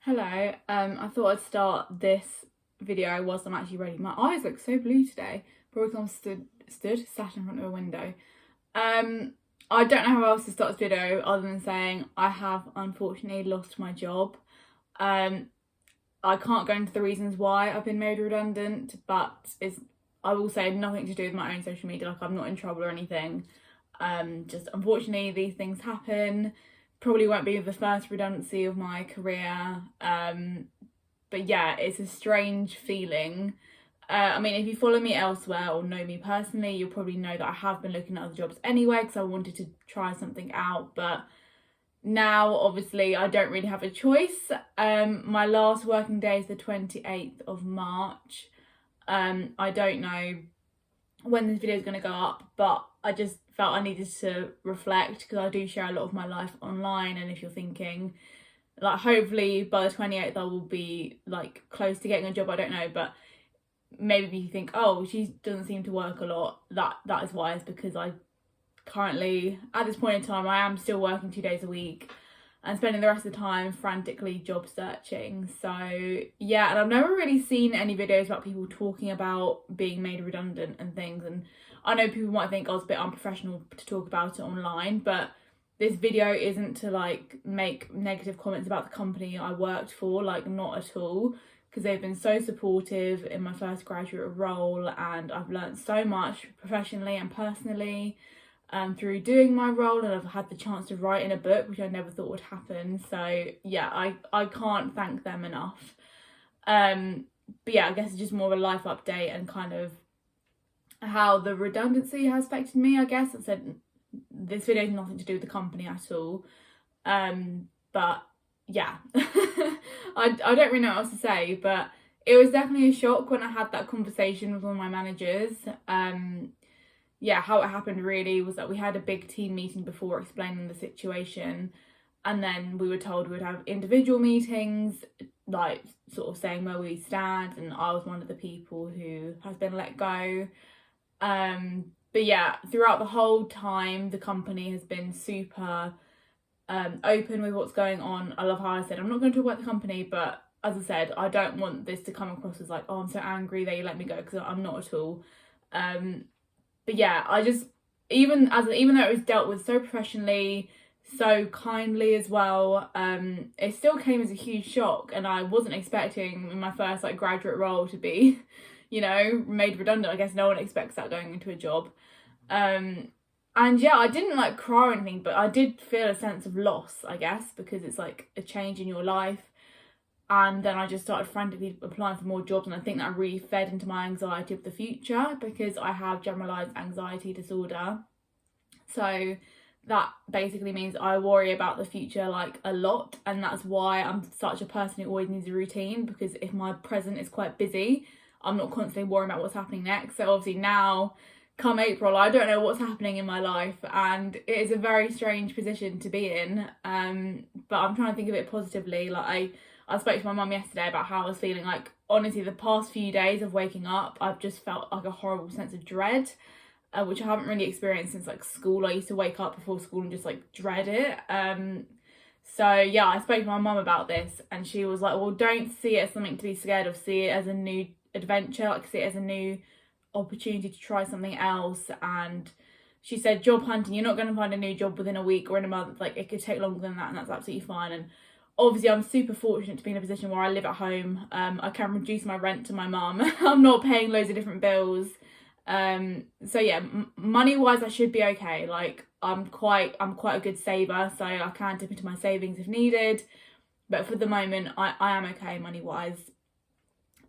Hello, I thought I'd start this video whilst I'm actually ready. My eyes look so blue today, probably because I'm sat in front of a window. I don't know how else to start this video other than saying I have unfortunately lost my job. I can't go into the reasons why I've been made redundant, but I will say nothing to do with my own social media, like I'm not in trouble or anything. Just unfortunately these things happen. Probably won't be the first redundancy of my career, but yeah, it's a strange feeling. I mean, if you follow me elsewhere or know me personally, you'll probably know that I have been looking at other jobs anyway because I wanted to try something out, but now obviously I don't really have a choice. My last working day is the 28th of March. I don't know when this video is going to go up, but I just felt I needed to reflect because I do share a lot of my life online, and if you're thinking like hopefully by the 28th I will be like close to getting a job, I don't know, but maybe if you think, oh, she doesn't seem to work a lot, that is why. It's because I currently at this point in time I am still working 2 days a week and spending the rest of the time frantically job searching. So yeah, and I've never really seen any videos about people talking about being made redundant and things, and I know people might think I was a bit unprofessional to talk about it online, but this video isn't to like make negative comments about the company I worked for, like not at all, because they've been so supportive in my first graduate role and I've learned so much professionally and personally through doing my role, and I've had the chance to write in a book, which I never thought would happen. So yeah, I can't thank them enough. But yeah, I guess it's just more of a life update and kind of how the redundancy has affected me, I guess. I said this video has nothing to do with the company at all. But yeah, I don't really know what else to say, but it was definitely a shock when I had that conversation with one of my managers. Yeah, how it happened really was that we had a big team meeting before explaining the situation, and then we were told we would have individual meetings, like sort of saying where we stand, and I was one of the people who has been let go. But yeah, throughout the whole time the company has been super open with what's going on. I love how I said I'm not going to talk about the company, but as I said, I don't want this to come across as like, oh, I'm so angry that you let me go, because I'm not at all. But yeah, I just, even though it was dealt with so professionally, so kindly as well, it still came as a huge shock, and I wasn't expecting in my first like graduate role to be, you know, made redundant. I guess no one expects that going into a job. And yeah, I didn't like cry or anything, but I did feel a sense of loss, I guess, because it's like a change in your life. And then I just started frantically applying for more jobs, and I think that really fed into my anxiety of the future, because I have generalised anxiety disorder. So that basically means I worry about the future like a lot, and that's why I'm such a person who always needs a routine, because if my present is quite busy, I'm not constantly worrying about what's happening next. So obviously now, come April, I don't know what's happening in my life, and it is a very strange position to be in. But I'm trying to think of it positively. Like I spoke to my mum yesterday about how I was feeling. Like honestly, the past few days of waking up, I've just felt like a horrible sense of dread, which I haven't really experienced since like school. I used to wake up before school and just like dread it. So yeah, I spoke to my mum about this, and she was like, well, don't see it as something to be scared of, see it as a new adventure, like see it as a new opportunity to try something else. And she said, job hunting, you're not going to find a new job within a week or in a month, like it could take longer than that, and that's absolutely fine. And obviously I'm super fortunate to be in a position where I live at home. I can reduce my rent to my mum. I'm not paying loads of different bills. So yeah, money wise I should be okay. Like I'm quite a good saver, so I can dip into my savings if needed, but for the moment I am okay money wise.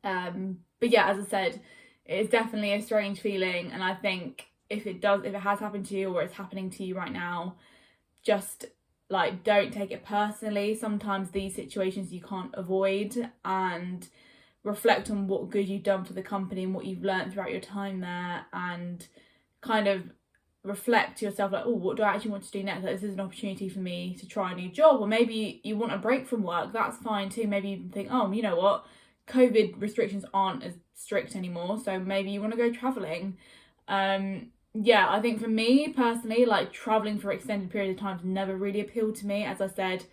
But yeah, as I said, it's definitely a strange feeling, and I think if it has happened to you or it's happening to you right now, just like don't take it personally. Sometimes these situations you can't avoid, and reflect on what good you've done for the company and what you've learned throughout your time there, and kind of reflect to yourself like, oh, what do I actually want to do next? Like, this is an opportunity for me to try a new job. Or maybe you want a break from work, that's fine too. Maybe you think, oh, you know what, COVID restrictions aren't as strict anymore, so maybe you want to go travelling. Yeah, I think for me personally, like travelling for extended periods of time never really appealed to me. As I said,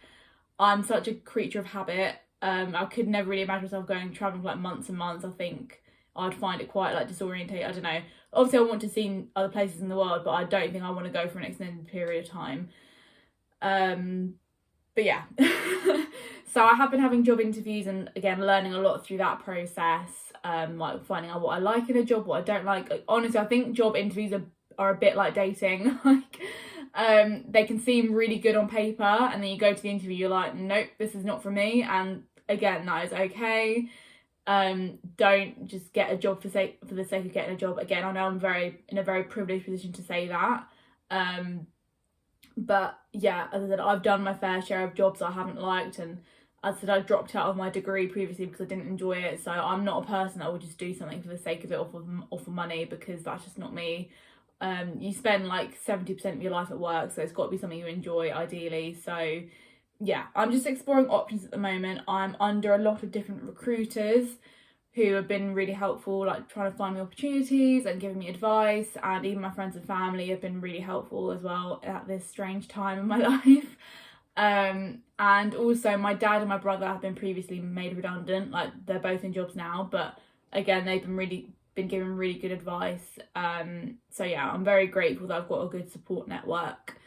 I'm such a creature of habit. I could never really imagine myself traveling for like months and months. I think I'd find it quite like disorientating. I don't know. Obviously, I want to see other places in the world, but I don't think I want to go for an extended period of time. But yeah. So I have been having job interviews and again learning a lot through that process. Like finding out what I like in a job, what I don't like. Honestly, I think job interviews are a bit like dating. Like they can seem really good on paper, and then you go to the interview, you're like, nope, this is not for me. And again, that is okay. Don't just get a job for the sake of getting a job. Again, I know I'm in a very privileged position to say that. But yeah, as I said, I've done my fair share of jobs I haven't liked, and as I said, I dropped out of my degree previously because I didn't enjoy it. So I'm not a person that will just do something for the sake of it or for money, because that's just not me. You spend like 70% of your life at work, so it's got to be something you enjoy ideally. So yeah, I'm just exploring options at the moment. I'm under a lot of different recruiters who have been really helpful, like trying to find me opportunities and giving me advice, and even my friends and family have been really helpful as well at this strange time in my life. And also my dad and my brother have been previously made redundant. Like they're both in jobs now, but again they've been given really good advice. So yeah, I'm very grateful that I've got a good support network.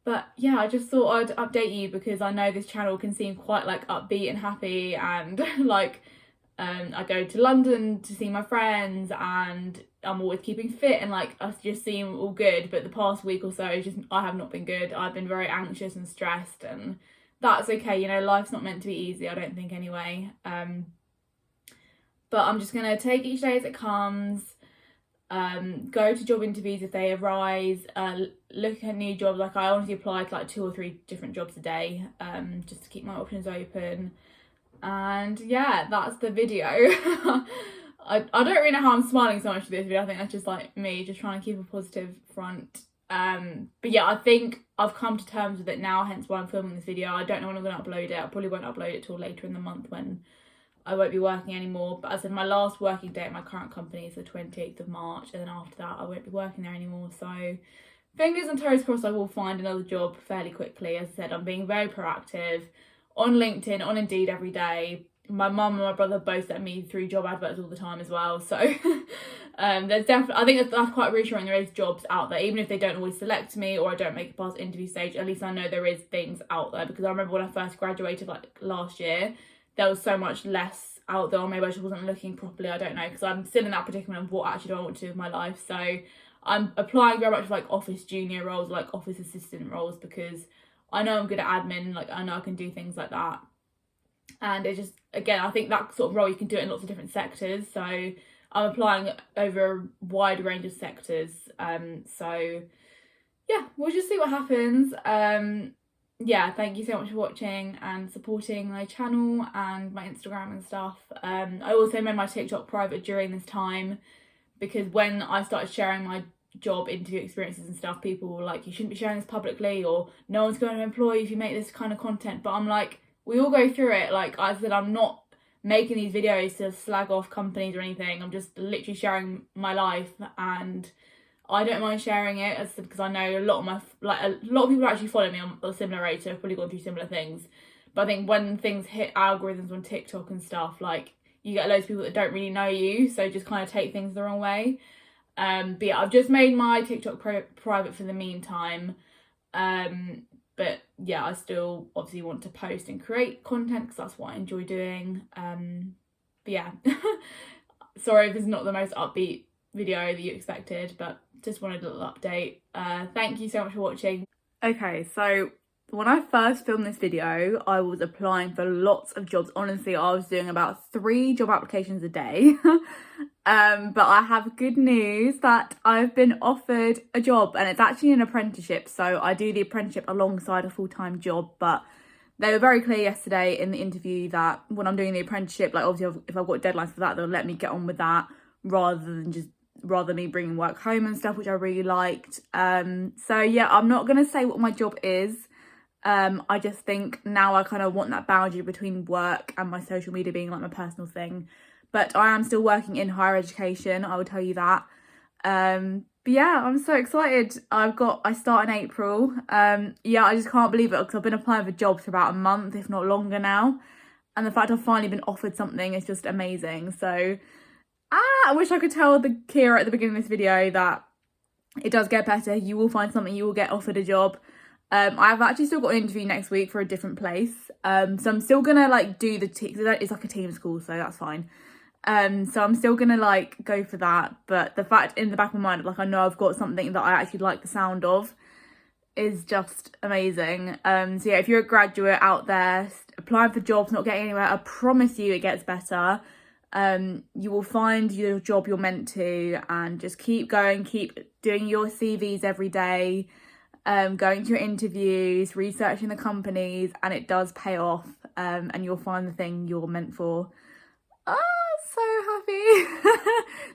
But yeah, I just thought I'd update you because I know this channel can seem quite like upbeat and happy, and like I go to London to see my friends and I'm always keeping fit and like us just seem all good, but the past week or so I have not been good. I've been very anxious and stressed, and that's okay, you know, life's not meant to be easy, I don't think anyway. But I'm just gonna take each day as it comes, go to job interviews if they arise, look at new jobs. Like I honestly apply to like 2 or 3 different jobs a day, just to keep my options open. And yeah, that's the video. I don't really know how I'm smiling so much for this video. I think that's just like me just trying to keep a positive front. But yeah, I think I've come to terms with it now, hence why I'm filming this video. I don't know when I'm going to upload it. I probably won't upload it till later in the month when I won't be working anymore. But as I said, my last working day at my current company is the 28th of March, and then after that I won't be working there anymore. So fingers and toes crossed I will find another job fairly quickly. As I said, I'm being very proactive on LinkedIn, on Indeed every day. My mum and my brother both send me through job adverts all the time as well. So there's definitely, I think that's quite reassuring. There is jobs out there, even if they don't always select me or I don't make it past interview stage. At least I know there is things out there, because I remember when I first graduated like last year, there was so much less out there, or maybe I just wasn't looking properly, I don't know, because I'm still in that predicament of what actually do I want to do with my life. So I'm applying very much for like office junior roles, like office assistant roles, because I know I'm good at admin, like I know I can do things like that. And it just, again, I think that sort of role you can do it in lots of different sectors. So I'm applying over a wide range of sectors. So yeah, we'll just see what happens. Yeah, thank you so much for watching and supporting my channel and my Instagram and stuff. I also made my TikTok private during this time, because when I started sharing my job interview experiences and stuff, people were like, you shouldn't be sharing this publicly, or no one's going to employ you if you make this kind of content. But I'm like, we all go through it. Like I said, I'm not making these videos to slag off companies or anything. I'm just literally sharing my life, and I don't mind sharing it, as because I know a lot of people actually follow me on a similar age, so I've probably gone through similar things. But I think when things hit algorithms on TikTok and stuff, like you get loads of people that don't really know you, so just kind of take things the wrong way. But yeah, I've just made my TikTok private for the meantime. But yeah, I still obviously want to post and create content because that's what I enjoy doing. But yeah, sorry if this is not the most upbeat video that you expected, but just wanted a little update. Thank you so much for watching. Okay, so when I first filmed this video, I was applying for lots of jobs. Honestly, I was doing about 3 job applications a day. But I have good news that I've been offered a job, and it's actually an apprenticeship. So I do the apprenticeship alongside a full-time job, but they were very clear yesterday in the interview that when I'm doing the apprenticeship, like obviously if I've got deadlines for that, they'll let me get on with that rather than me bringing work home and stuff, which I really liked. So yeah, I'm not going to say what my job is. I just think now I kind of want that boundary between work and my social media being like my personal thing. But I am still working in higher education, I will tell you that. But yeah, I'm so excited. I start in April. Yeah, I just can't believe it because I've been applying for jobs for about a month, if not longer now. and the fact I've finally been offered something is just amazing. So I wish I could tell the Kira at the beginning of this video that it does get better. You will find something, you will get offered a job. I've actually still got an interview next week for a different place. So I'm still gonna like do it's like a team school, so that's fine. So I'm still gonna like go for that. But the fact in the back of my mind, like I know I've got something that I actually like the sound of, is just amazing. So yeah, if you're a graduate out there applying for jobs, not getting anywhere, I promise you it gets better. You will find your job you're meant to, and just keep going, keep doing your CVs every day, going to your interviews, researching the companies, and it does pay off, and you'll find the thing you're meant for. So happy.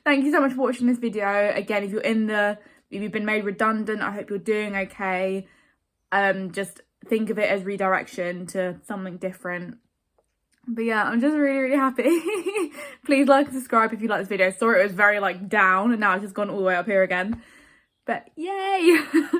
Thank you so much for watching this video. Again, if you've been made redundant, I hope you're doing okay. Just think of it as redirection to something different. But yeah, I'm just really, really happy. Please like and subscribe if you like this video. Sorry it was very like down, and now it's just gone all the way up here again. But yay.